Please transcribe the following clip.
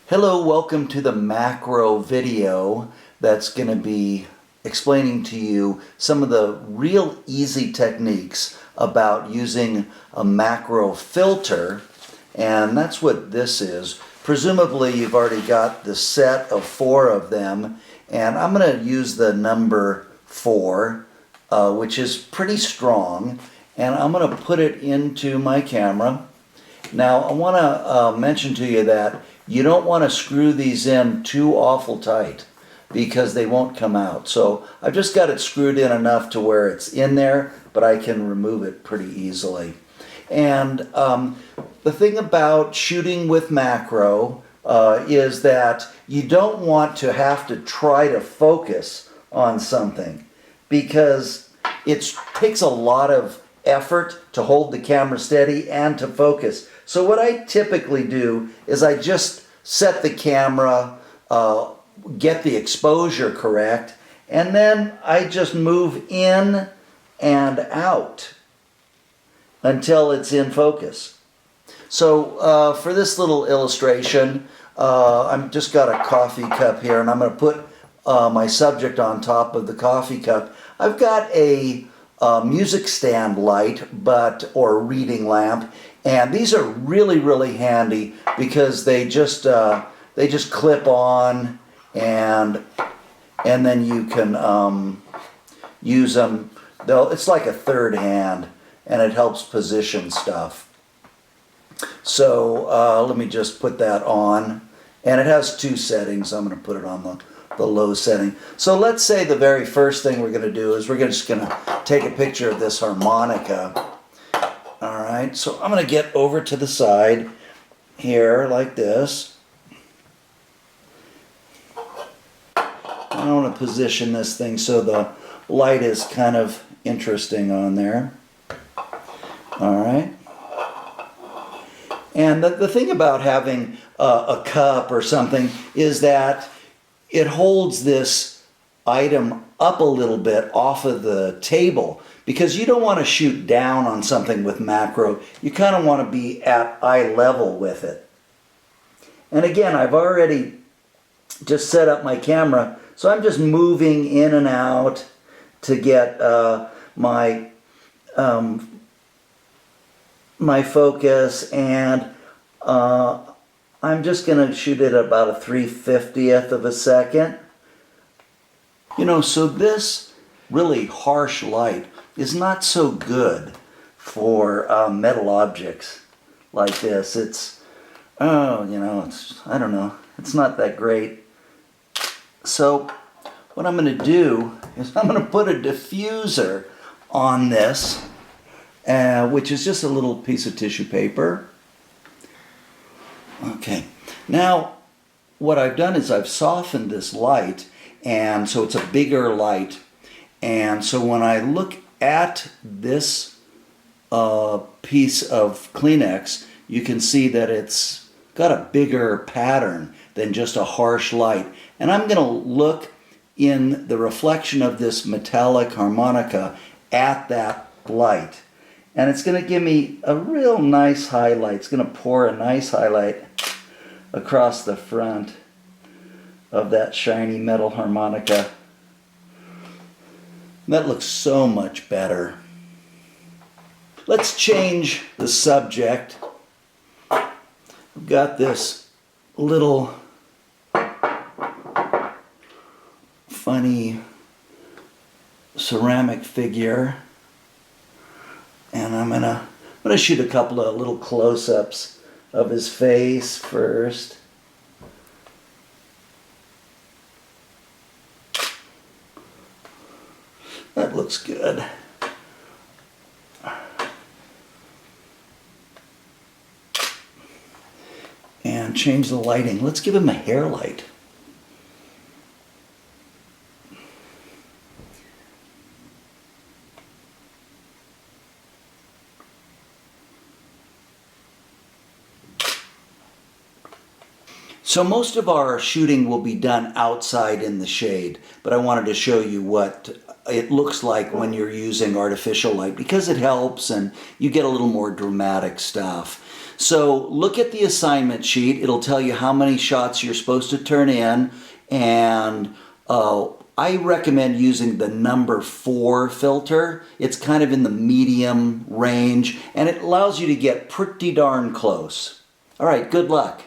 Hello, welcome to the macro video that's going to be explaining to you some of the real easy techniques about using a macro filter, and that's what this is. Presumably you've already got the set of 4 of them, and I'm going to use the number 4, which is pretty strong, and I'm going to put it into my camera. Now I want to mention to you that you don't want to screw these in too awful tight because they won't come out. So I've just got it screwed in enough to where it's in there, but I can remove it pretty easily. And the thing about shooting with macro is that you don't want to have to try to focus on something because it takes a lot of effort to hold the camera steady and to focus. So what I typically do is I just set the camera, get the exposure correct, and then I just move in and out until it's in focus. So for this little illustration, I've just got a coffee cup here, and I'm going to put my subject on top of the coffee cup. I've got a music stand light, or reading lamp, and these are really handy because they just clip on, and then you can use them. It's like a third hand, and it helps position stuff. So let me just put that on, and it has 2 settings. I'm going to put it on the low setting. So let's say the very first thing we're going to do is we're just going to take a picture of this harmonica. Alright, so I'm going to get over to the side here like this. I want to position this thing so the light is kind of interesting on there. Alright. And the thing about having a cup or something is that it holds this item up a little bit off of the table because you don't want to shoot down on something with macro. You kind of want to be at eye level with it. And again, I've already just set up my camera, so I'm just moving in and out to get my focus, and I'm just going to shoot it at about a 3/50th of a second. So this really harsh light is not so good for metal objects like this. It's, I don't know, it's not that great. So what I'm going to do is I'm going to put a diffuser on this, which is just a little piece of tissue paper. Okay, now what I've done is I've softened this light, and so it's a bigger light. And so when I look at this piece of Kleenex, you can see that it's got a bigger pattern than just a harsh light. And I'm going to look in the reflection of this metallic harmonica at that light. And it's going to give me a real nice highlight. It's going to pour a nice highlight across the front of that shiny metal harmonica. That looks so much better. Let's change the subject. I've got this little funny ceramic figure, and I'm gonna shoot a couple of little close-ups of his face first. That looks good. And change the lighting. Let's give him a hair light. So most of our shooting will be done outside in the shade, but I wanted to show you what it looks like when you're using artificial light because it helps and you get a little more dramatic stuff. So look at the assignment sheet. It'll tell you how many shots you're supposed to turn in, and I recommend using the number 4 filter. It's kind of in the medium range and it allows you to get pretty darn close. All right, good luck.